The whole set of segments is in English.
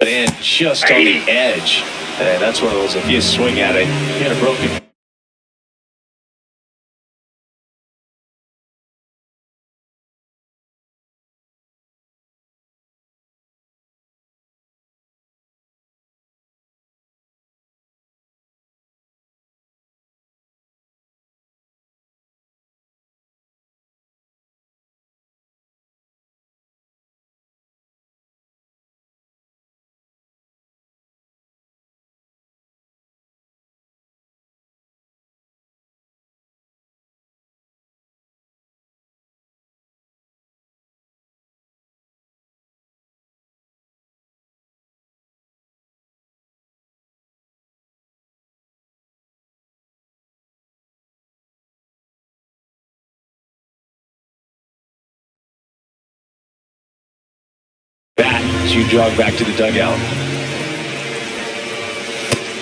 And just on the edge. And that's one of those, if you swing at it, you get a broken. Back as you jog back to the dugout.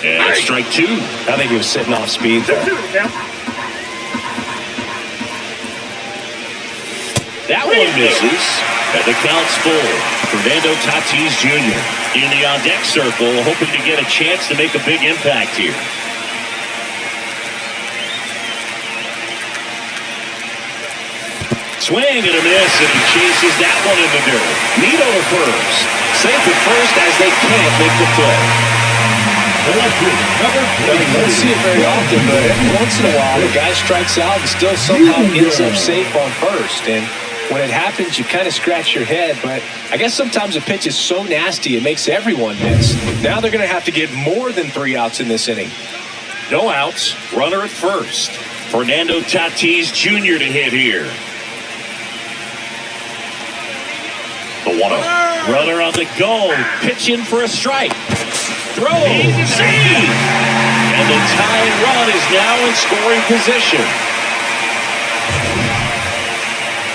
And strike two. I think he was sitting off speed there. That one misses. And the count's full. Fernando Tatis Jr. in the on-deck circle, hoping to get a chance to make a big impact here. Swing and a miss, and he chases that one in the dirt. Nito to first. Safe at first as they can't make the play. You don't see it very often, but every once in a while, the guy strikes out and still somehow ends up safe on first. And when it happens, you kind of scratch your head. But I guess sometimes a pitch is so nasty, it makes everyone miss. Now they're going to have to get more than 3 outs in this inning. No outs, runner at first. Fernando Tatis Jr. to hit here. The 1-0. Runner on the go. Pitch in for a strike. Throw. Save. And the tying run is now in scoring position.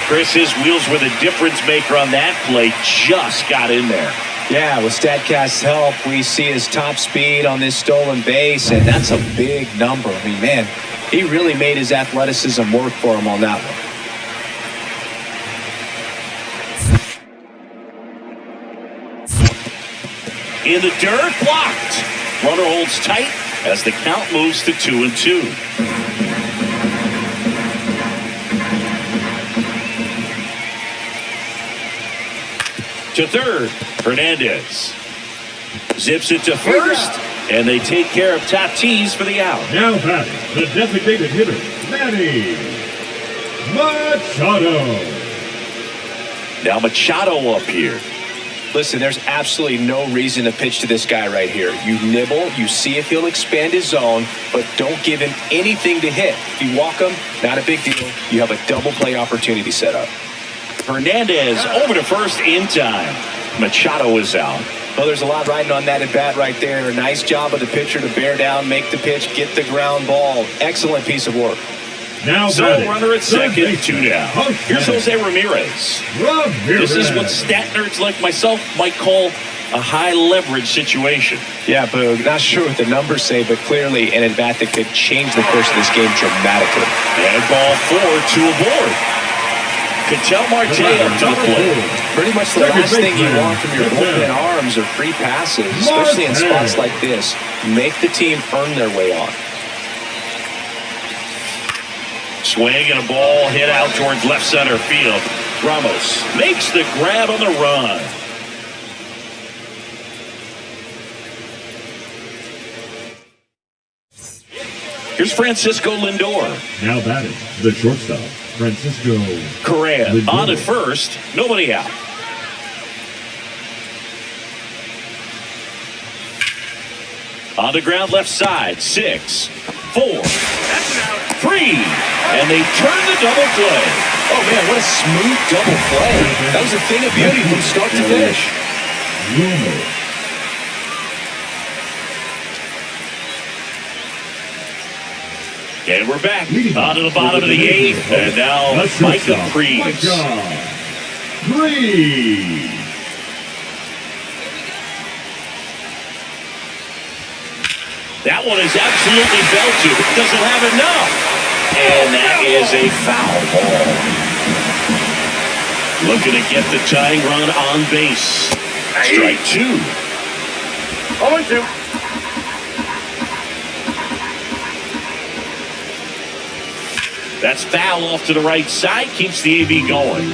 Chris, his wheels were the difference maker on that play. Just got in there. Yeah, with StatCast's help, we see his top speed on this stolen base, and that's a big number. I mean, man, he really made his athleticism work for him on that one. In the dirt, blocked. Runner holds tight as the count moves to 2-2. To third, Hernandez. Zips it to first, and they take care of Tatis for the out. Now batting, the designated hitter, Manny Machado. Now Machado up here. Listen, there's absolutely no reason to pitch to this guy right here. You nibble, you see if he'll expand his zone, but don't give him anything to hit. If you walk him, not a big deal. You have a double play opportunity set up. Hernandez over to first in time. Machado is out. Well, there's a lot riding on that at bat right there. Nice job of the pitcher to bear down, make the pitch, get the ground ball. Excellent piece of work. Now So batting, runner at second, third 2 down. baseman, Here's Jose Ramirez. Ramirez. This is what stat nerds like myself might call a high leverage situation. Yeah, Boog, not sure what the numbers say, but clearly an at-bat that could change the course of this game dramatically. And ball 4, 2 aboard. Ketel Marte up to the plate. Pretty much the last thing you want from your bullpen arms are free passes, especially in spots like this. Make the team earn their way on. Swing and a ball hit out towards left center field. Ramos makes the grab on the run. Here's Francisco Lindor. Now batting, the shortstop, Francisco Correa Lindor. on at first. Nobody out. On the ground left side. 6, 4, 3. And they turn the double play. Oh, man, what a smooth double play. That was a thing of beauty from start to finish. Romo. And we're back on to the bottom of the 8th. And now Micah Prees. That one is absolutely belted. Doesn't have enough. And that is a foul ball. Looking to get the tying run on base. Strike 2. 0-2. That's foul off to the right side. Keeps the AB going.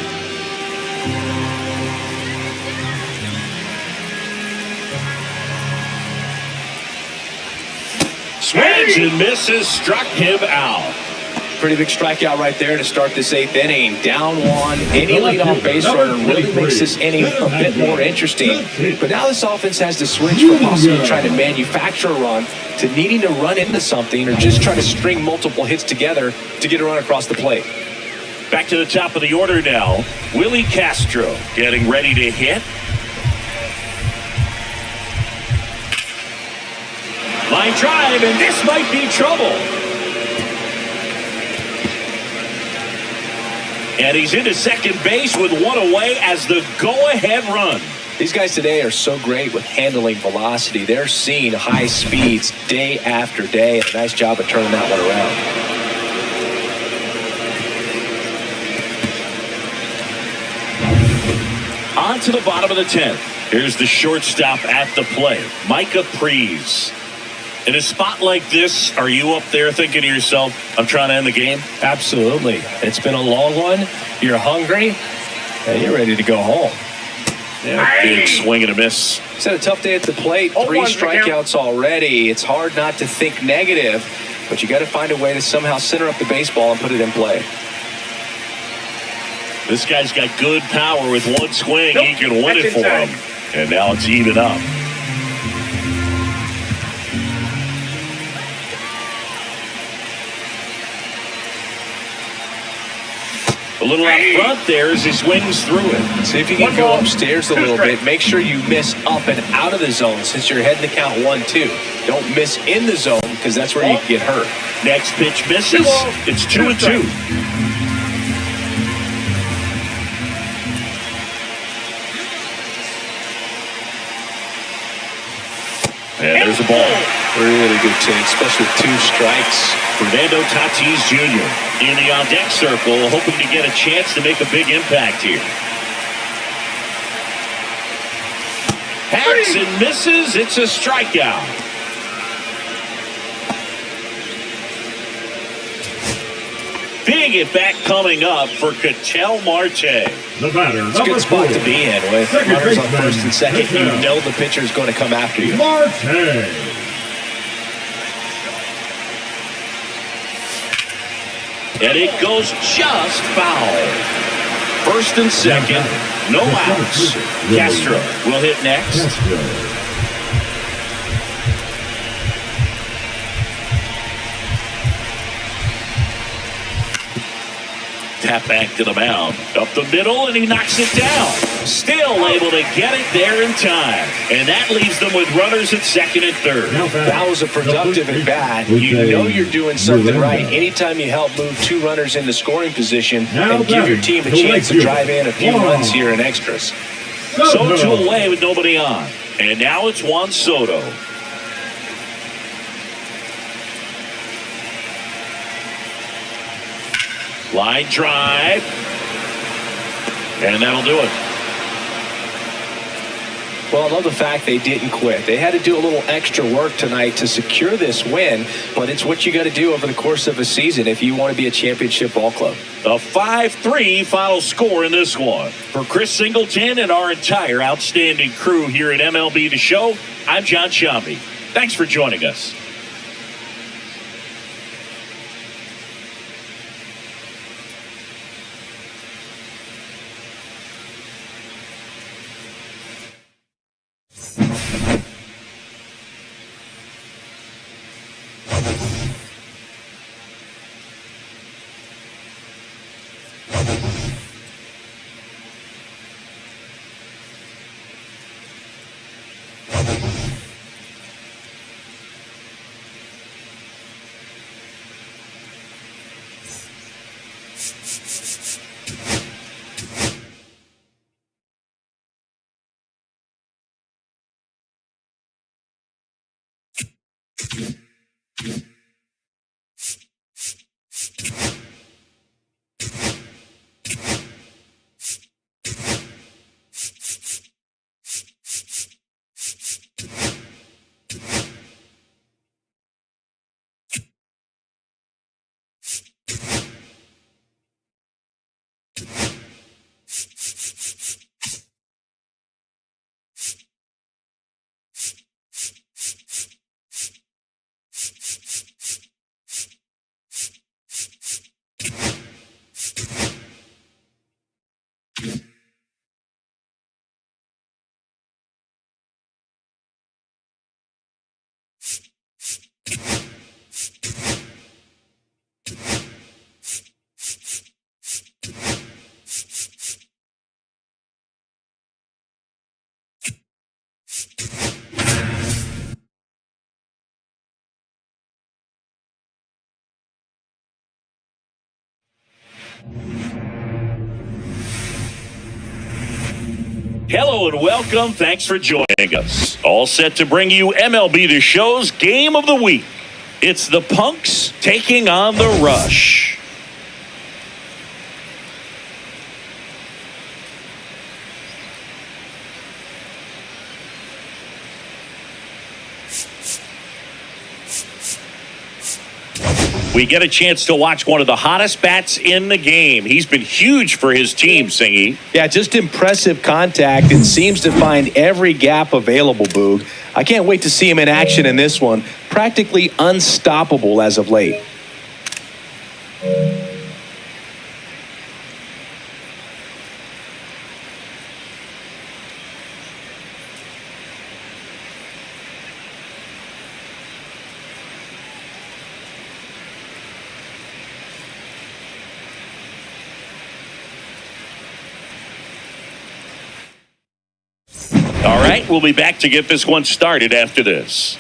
Swings and misses. Struck him out. Pretty big strikeout right there to start this 8th inning. Down 1. Any leadoff base runner really makes this inning a bit more interesting. But now this offense has to switch from possibly trying to manufacture a run to needing to run into something or just try to string multiple hits together to get a run across the plate. Back to the top of the order now. Willie Castro getting ready to hit. Line drive, and this might be trouble. And he's into second base with 1 away as the go-ahead run. These guys today are so great with handling velocity. They're seeing high speeds day after day. A nice job of turning that one around. On to the bottom of the 10th. Here's the shortstop at the plate, Micah Prees. In a spot like this, are you up there thinking to yourself, I'm trying to end the game? Absolutely. It's been a long one. You're hungry, and you're ready to go home. Yeah, big swing and a miss. He's had a tough day at the plate. 3 strikeouts already. It's hard not to think negative, but you got to find a way to somehow center up the baseball and put it in play. This guy's got good power with 1 swing. He can win it for him. And now it's even up. A little out front there as he swings through it. See if you can go upstairs a little bit. Make sure you miss up and out of the zone since you're heading to count 1-2. Don't miss in the zone because that's where you can get hurt. Next pitch misses. It's 2-2. And there's a ball. Really good take, especially with 2 strikes. Fernando Tatis Jr. in the on-deck circle, hoping to get a chance to make a big impact here. Hacks and misses. It's a strikeout. Big at bat coming up for Ketel Marte. The batter, It's a good spot to be in with runners on first and second. You Ketel know the pitcher is going to come after you. Marte. And it goes just foul. First and second, no outs. Castro will hit next. tap back to the mound. Up the middle, and he knocks it down. Still able to get it there in time. And that leaves them with runners at second and third. That was a productive at bat. You know you're doing something right anytime you help move 2 runners into scoring position and give your team a chance to drive in a few runs here in extras. So 2 away with nobody on. And now it's Juan Soto. Line drive. And that'll do it. Well, I love the fact they didn't quit. They had to do a little extra work tonight to secure this win, but it's what you got to do over the course of a season if you want to be a championship ball club. A 5-3 final score in this one. For Chris Singleton and our entire outstanding crew here at MLB The Show, I'm John Shambi. Thanks for joining us. Hello and welcome. Thanks for joining us. All set to bring you MLB The Show's Game of the Week. It's the Punks taking on the Rush. We get a chance to watch one of the hottest bats in the game. He's been huge for his team, Singy. Yeah, just impressive contact and seems to find every gap available, Boog. I can't wait to see him in action in this one. Practically unstoppable as of late. All right, we'll be back to get this one started after this.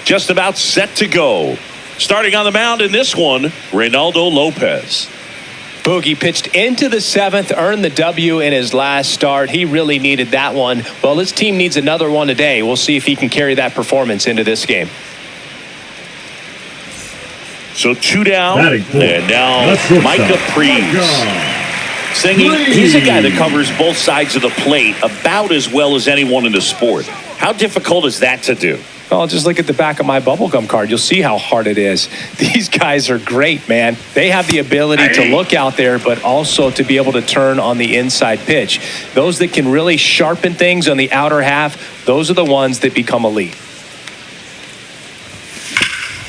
Just about set to go. Starting on the mound in this one, Reynaldo Lopez. Boogie pitched into the 7th, earned the W in his last start. He really needed that one. Well, his team needs another one today. We'll see if he can carry that performance into this game. So 2 down, and now Micah Prees. Singy, he's a guy that covers both sides of the plate about as well as anyone in the sport. How difficult is that to do? Well, just look at the back of my bubblegum card. You'll see how hard it is. These guys are great, man. They have the ability to look out there, but also to be able to turn on the inside pitch. Those that can really sharpen things on the outer half, those are the ones that become elite.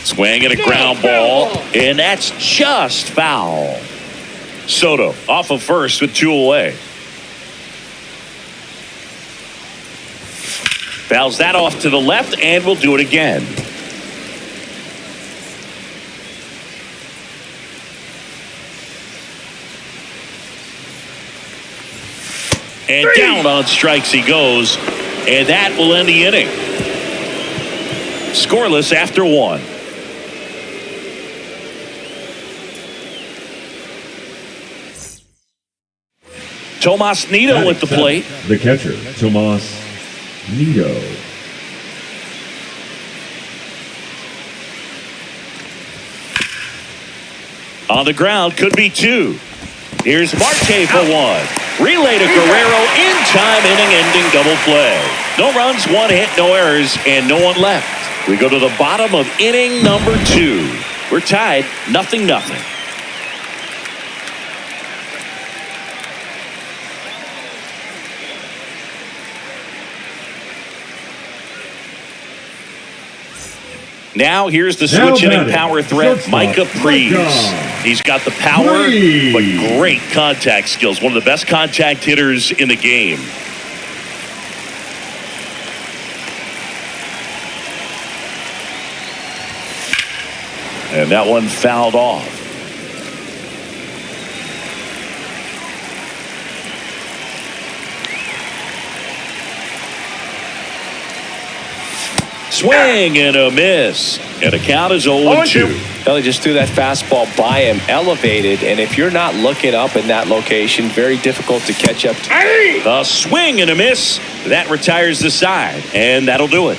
Swing and a ground ball, and that's just foul. Soto off of first with 2 away. Fouls that off to the left, and we'll do it again. And down on strikes he goes. And that will end the inning. Scoreless after 1. Tomas Nido at the plate. The catcher, Tomas Nido. On the ground, could be 2. Here's Marte for 1. Relay to Guerrero in time, inning-ending double play. No runs, 1 hit, no errors, and no one left. We go to the bottom of inning number 2. We're tied, 0-0. Now here's the switch hitting power threat, Micah Prees. He's got the power, but great contact skills. One of the best contact hitters in the game. And that one fouled off. Swing and a miss. And the count is 0-2. Well, they just threw that fastball by him, elevated, and if you're not looking up in that location, very difficult to catch up to. A swing and a miss. That retires the side, and that'll do it.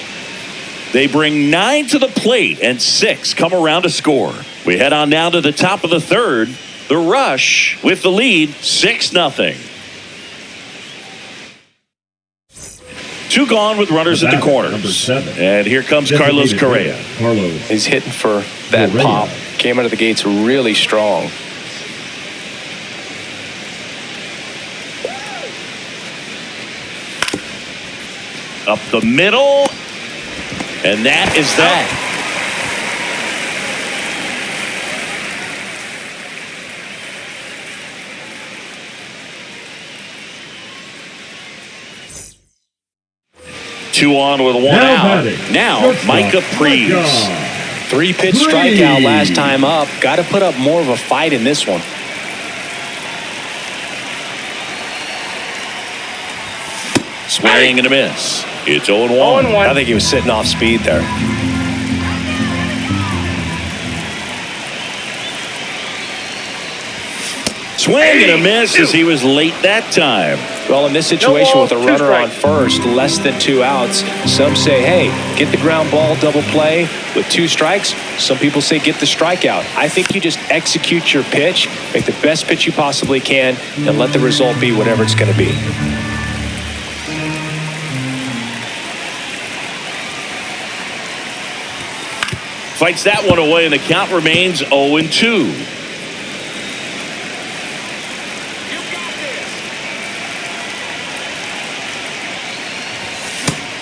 They bring 9 to the plate, and 6 come around to score. We head on down to the top of the 3rd. The Rush with the lead, 6-0. 2 gone with runners at the corners. And here comes Carlos Correa. He's hitting for that pop. Came out of the gates really strong. Up the middle. And that is that. Two on with 1 out. Now, Micah Prees. 3-pitch strikeout last time up. Got to put up more of a fight in this one. Swing and a miss. It's 0-1. I think he was sitting off speed there. Swing and a miss as he was late that time. Well, in this situation with a runner on first, less than 2 outs, some say, hey, get the ground ball, double play with 2 strikes. Some people say get the strikeout. I think you just execute your pitch, make the best pitch you possibly can, and let the result be whatever it's going to be. Fights that one away, and the count remains 0-2.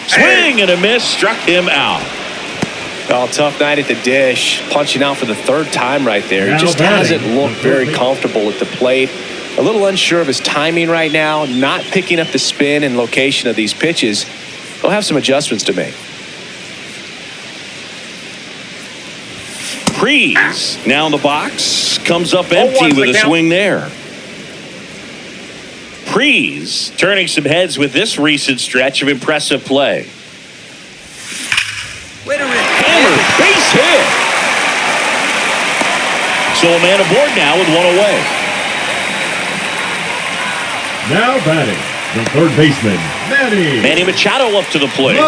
Swing and a miss, struck him out. Well, tough night at the dish, punching out for the 3rd time right there. He just hasn't looked very comfortable at the plate. A little unsure of his timing right now, not picking up the spin and location of these pitches. He'll have some adjustments to make. Prees now in the box, comes up empty with a swing there. Prees turning some heads with this recent stretch of impressive play. Hammered, base hit. So a man aboard now with 1 away. Now batting, the 3rd baseman, Manny Machado up to the plate.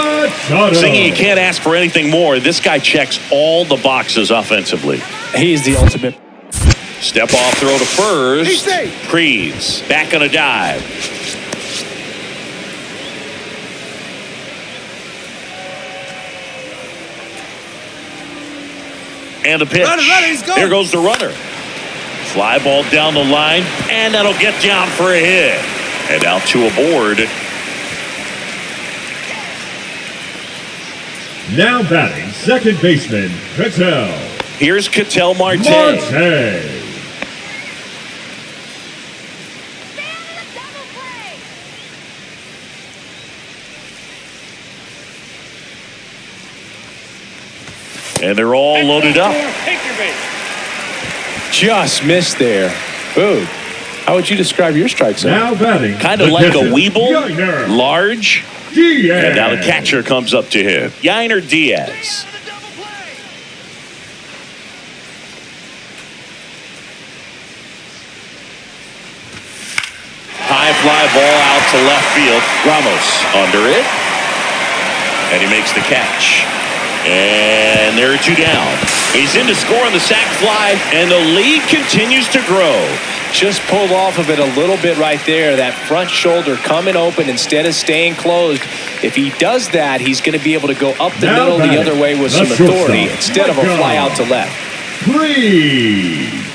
Thinking you can't ask for anything more. This guy checks all the boxes offensively. He's the ultimate. Step off throw to first. Prees back on a dive. And the pitch. There goes the runner. Fly ball down the line, and that'll get down for a hit. And out to aboard. Now batting, 2nd baseman, Ketel. Here's Ketel Marte. And they're all loaded up. Just missed there. Ooh. How would you describe your strike zone? Now batting. Kind of like a Weeble, large. Diaz. And now the catcher comes up to him. Yainer Diaz. High fly ball out to left field. Ramos under it. And he makes the catch. And there are 2 down. He's in to score on the sac fly, and the lead continues to grow. Just pulled off of it a little bit right there. That front shoulder coming open instead of staying closed. If he does that, he's going to be able to go up the middle the other way with some authority instead of a fly out to left. 3.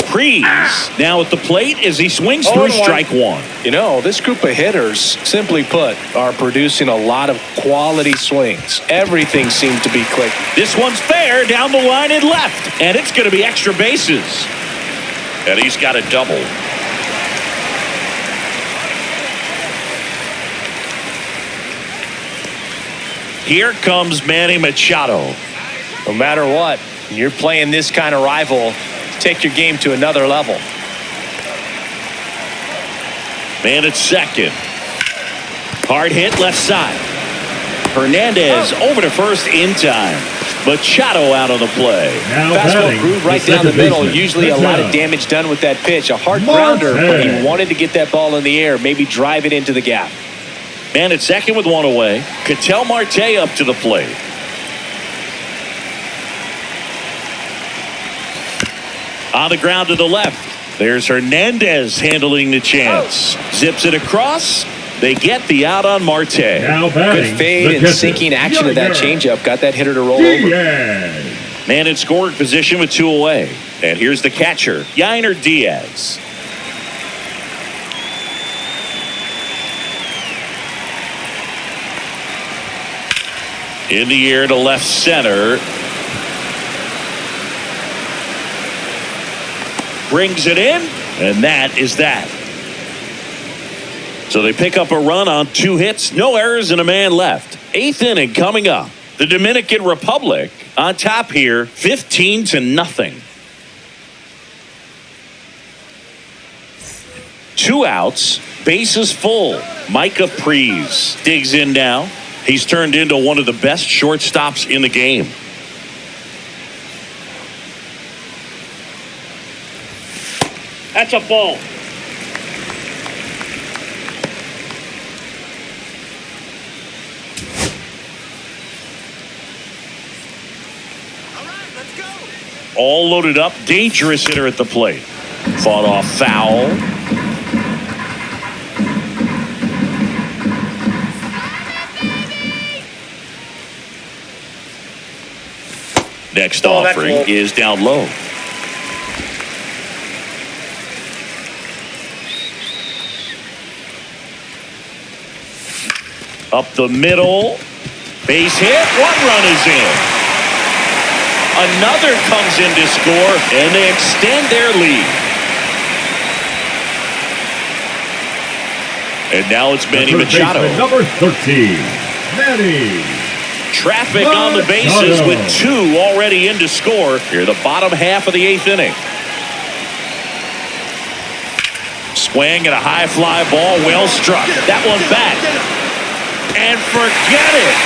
Freeze now at the plate as he swings through strike 1. You know, this group of hitters, simply put, are producing a lot of quality swings. Everything seems to be clicking. This one's fair down the line and left, and it's going to be extra bases. And he's got a double. Here comes Manny Machado. No matter what, you're playing this kind of rival, take your game to another level. Man at second. Hard hit left side. Hernandez over to first in time. Machado out on the play. Fastball groove right down the middle. Usually a lot of damage done with that pitch. A hard grounder, but he wanted to get that ball in the air, maybe drive it into the gap. Man at second with 1 away. Ketel Marte up to the plate. On the ground to the left. There's Hernandez handling the chance. Zips it across. They get the out on Marte. Good fade and sinking action of that changeup. Got that hitter to roll over. Man in scoring position with 2 away. And here's the catcher, Yainer Diaz. In the air to left center. Brings it in, and that is that. So they pick up a run on 2 hits, no errors, and a man left. 8th inning coming up. The Dominican Republic on top here, 15-0. 2 outs, bases full. Micah Pries digs in now. He's turned into one of the best shortstops in the game. That's a ball. All loaded up, dangerous hitter at the plate. Fought off foul. Next offering is down low. Up the middle. Base hit. 1 run is in. Another comes in to score, and they extend their lead. And now it's Manny Machado. Number 13, Manny. Traffic on the bases with 2 already in to score. Here, the bottom half of the 8th inning. Swing and a high fly ball, well struck. That one back. And forget it.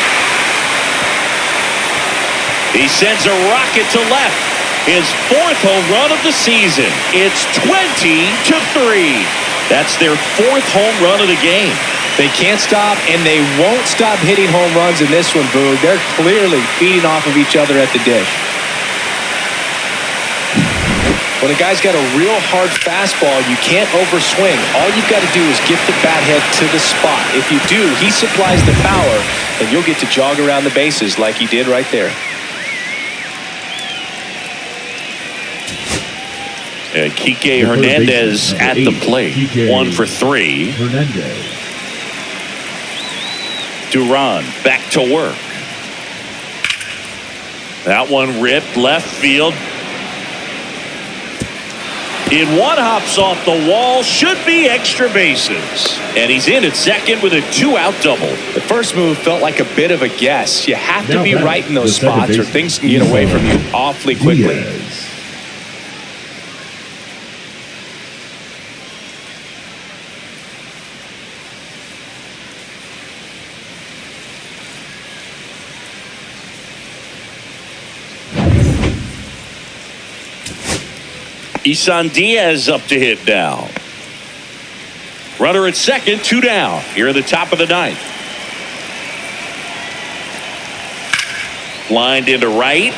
He sends a rocket to left. His 4th home run of the season. It's 20-3. That's their 4th home run of the game. They can't stop, and they won't stop hitting home runs in this one, Boog. They're clearly feeding off of each other at the dish. When a guy's got a real hard fastball, you can't overswing. All you've got to do is get the bat head to the spot. If you do, he supplies the power, and you'll get to jog around the bases like he did right there. Kike Hernandez at the plate. 1 for 3. Hernandez. Duran back to work. That one ripped left field. In one, hops off the wall, should be extra bases. And he's in at second with a 2-out double. The first move felt like a bit of a guess. You have to Now be right in those spots or things can get away from you awfully quickly. Isan Diaz up to hit now. Runner at second, 2 down. Here in the top of the ninth. Lined into right.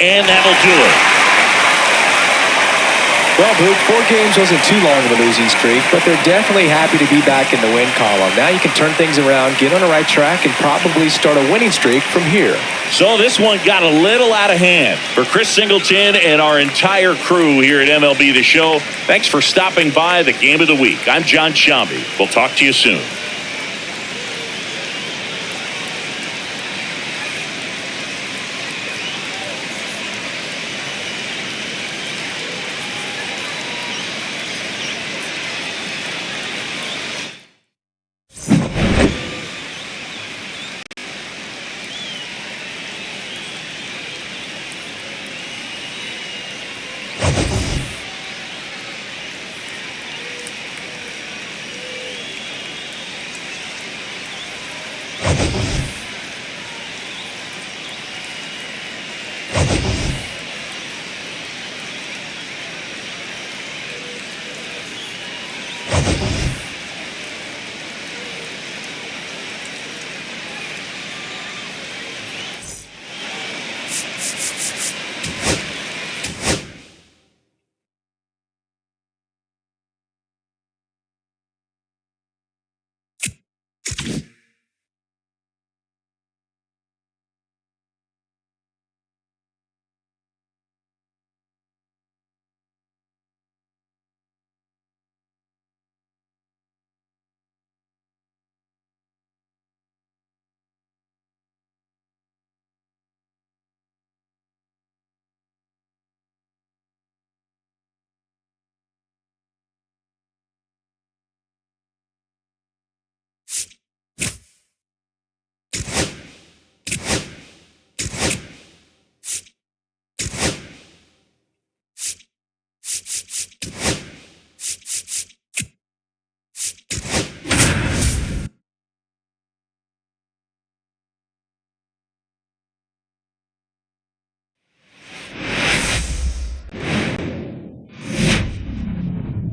And that'll do it. Well, Boog, 4 games wasn't too long of a losing streak, but they're definitely happy to be back in the win column. Now you can turn things around, get on the right track, and probably start a winning streak from here. So this one got a little out of hand. For Chris Singleton and our entire crew here at MLB The Show, thanks for stopping by the Game of the Week. I'm John Shambi. We'll talk to you soon.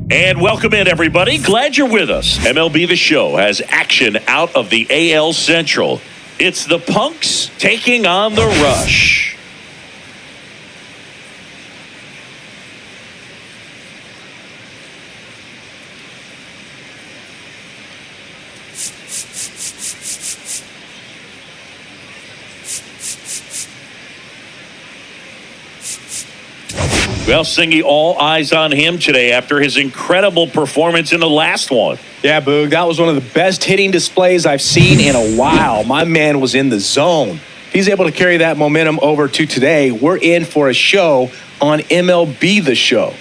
And welcome in, everybody. Glad you're with us. MLB The Show has action out of the AL Central. It's the Punks taking on the Rush. Well, Singy, all eyes on him today after his incredible performance in the last one. Yeah, Boog, that was one of the best hitting displays I've seen in a while. My man was in the zone. He's able to carry that momentum over to today. We're in for a show on MLB The Show.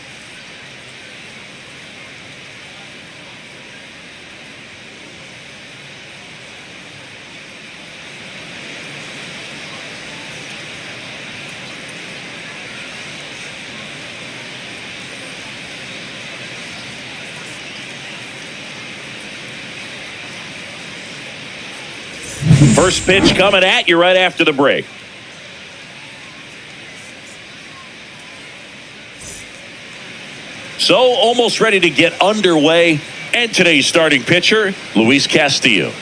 First pitch coming at you right after the break. So almost ready to get underway. And today's starting pitcher, Luis Castillo.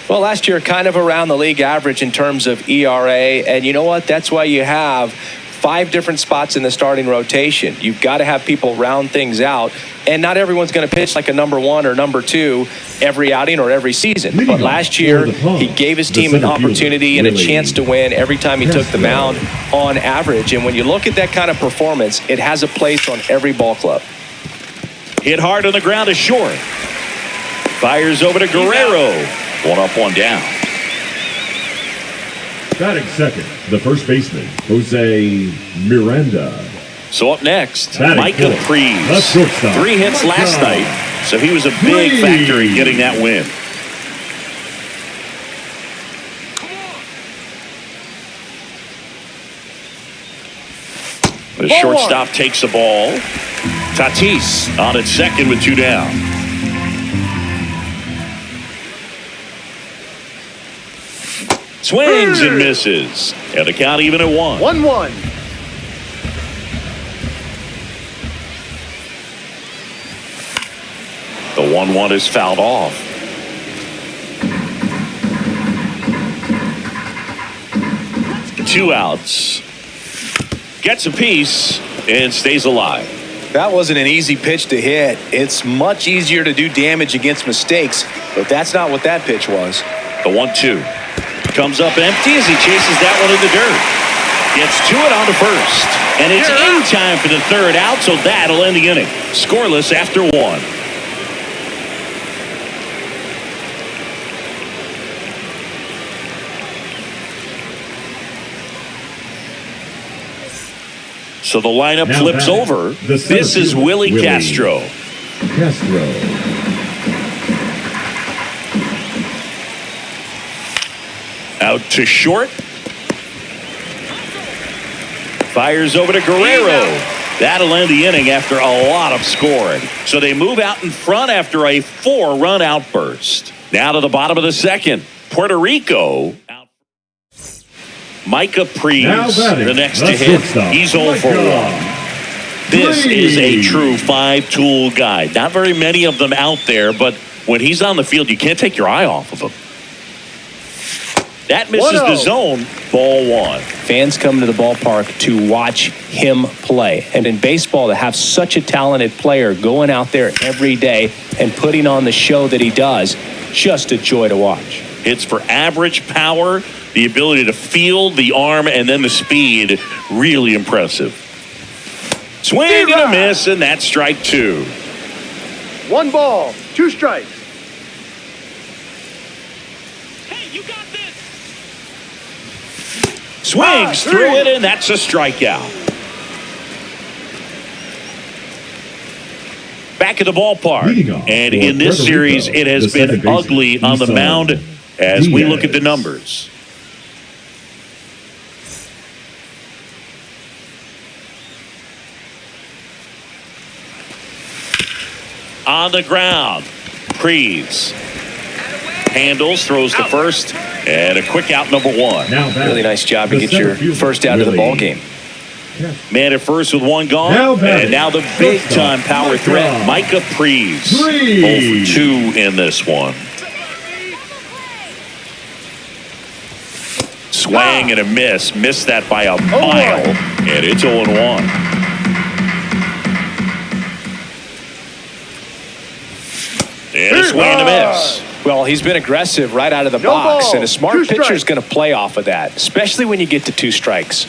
Well, last year kind of around the league average in terms of ERA. And you know what? That's why you have 5 different spots in the starting rotation. You've got to have people round things out. And not everyone's going to pitch like a number 1 or number 2 every outing or every season. But last year, he gave his team an opportunity and a chance to win every time he took the mound on average. And when you look at that kind of performance, it has a place on every ball club. Hit hard on the ground to short. Fires over to Guerrero. 1 up, 1 down. Batting second, the first baseman, Jose Miranda. So up next, Batting Micah fourth, Prees. the shortstop, 3 hits last Micah night, so he was a big factor in getting that win. The shortstop takes the ball. Tatis on at second with 2 down. Swings and misses. And the count even at 1. 1-1. The 1-1 is fouled off. Two outs. Gets a piece and stays alive. That wasn't an easy pitch to hit. It's much easier to do damage against mistakes, but that's not what that pitch was. The 1-2 comes up empty as he chases that one in the dirt. Gets to it on the first. And it's in time for the third out, so that'll end the inning. Scoreless after 1. So the lineup Now flips batting, over. the center This is fielder, Willie Castro. Out to short. Fires over to Guerrero. That'll end the inning after a lot of scoring. So they move out in front after a 4-run outburst. Now to the bottom of the second. Puerto Rico. Micah Prees, the next to hit. He's 0 for 1. This is a true 5-tool guy. Not very many of them out there, but when he's on the field, you can't take your eye off of him. That misses the zone. Ball 1. Fans come to the ballpark to watch him play. And in baseball, to have such a talented player going out there every day and putting on the show that he does, just a joy to watch. Hits for average power, the ability to field, the arm, and then the speed. Really impressive. Swing and a miss, and that's strike 2. 1 ball, 2 strikes. Hey, you got this. Swings through it, and that's a strikeout. Back at the ballpark. And in this series, it has been ugly on the mound as we look at the numbers. On the ground, Prees handles, throws to first, and a quick out, number 1. Really nice job to get your first out of the ball game. Man at first with 1 gone, and now the big-time power threat, Micah Prees. 0 for 2 in this one. Swing and a miss. Missed that by a mile, and it's 0-1. And a swing and a miss. Well, he's been aggressive right out of the box, and a smart pitcher is going to play off of that, especially when you get to 2 strikes.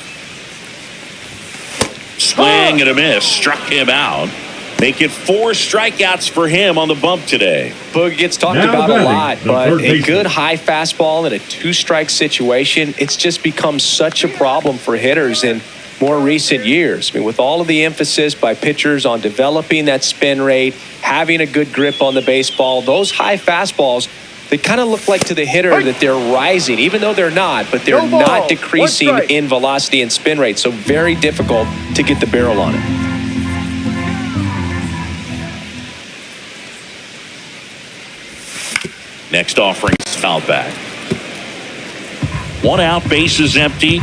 Swing and a miss. Struck him out. Make it 4 strikeouts for him on the bump today. Boog gets talked about a lot, but a good high fastball in a 2-strike situation, it's just become such a problem for hitters in more recent years. I mean, with all of the emphasis by pitchers on developing that spin rate, having a good grip on the baseball, those high fastballs, they kind of look like to the hitter that they're rising, even though they're not, but they're not decreasing in velocity and spin rate. So very difficult to get the barrel on it. Next offering is fouled back. 1 out, bases empty.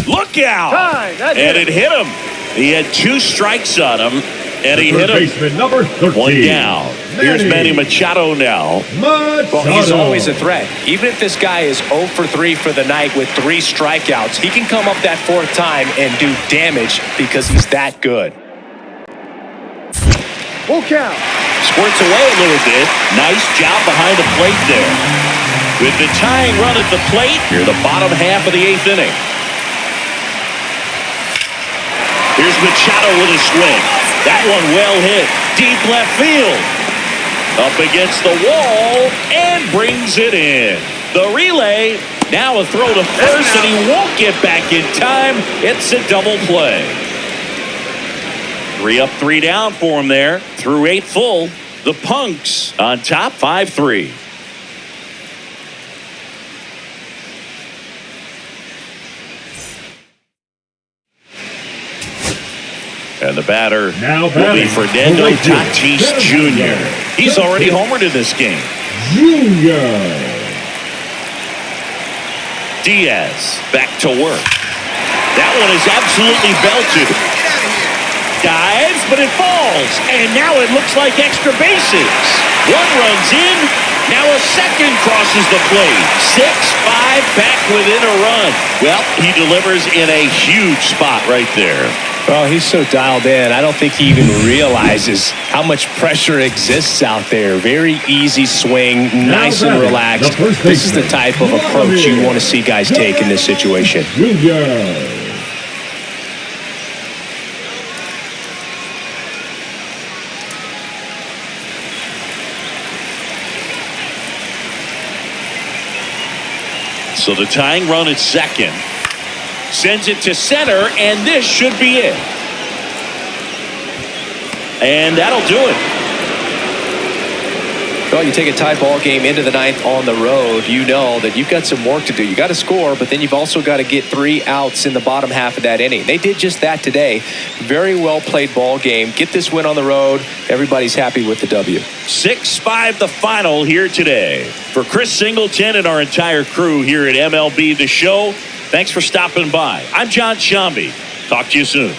Look out! And it hit him. He had 2 strikes on him, and he hit him. Number 13. 1 down. Here's Manny Machado now. Well, he's always a threat. Even if this guy is 0 for 3 for the night with 3 strikeouts, he can come up that 4th time and do damage because he's that good. Full count. Squirts away a little bit. Nice job behind the plate there. With the tying run at the plate, here the bottom half of the 8th inning. Here's Machado with a swing. That one well hit. Deep left field. Up against the wall and brings it in. The relay, now a throw to first, and he won't get back in time. It's a double play. 3 up, 3 down for him there. Through 8 full. The Punks on top 5-3. And the batter will be Fernando Tatis Jr. He's already homered in this game. Diaz back to work. That one is absolutely belted. Dives, but it falls. And now it looks like extra bases. One runs in. Now a second crosses the plate. 6-5 back within a run. Well, he delivers in a huge spot right there. Well, he's so dialed in. I don't think he even realizes how much pressure exists out there. Very easy swing, nice and relaxed. This is the type of approach you want to see guys take in this situation. So the tying run at second. Sends it to center, and this should be it. And that'll do it. Well, you take a tie ball game into the 9th on the road, you know that you've got some work to do. You got to score, but then you've also got to get 3 outs in the bottom half of that inning. They did just that today. Very well played ball game. Get this win on the road. Everybody's happy with the W. 6-5 the final here today. For Chris Singleton and our entire crew here at MLB The Show, thanks for stopping by. I'm John Shambi. Talk to you soon.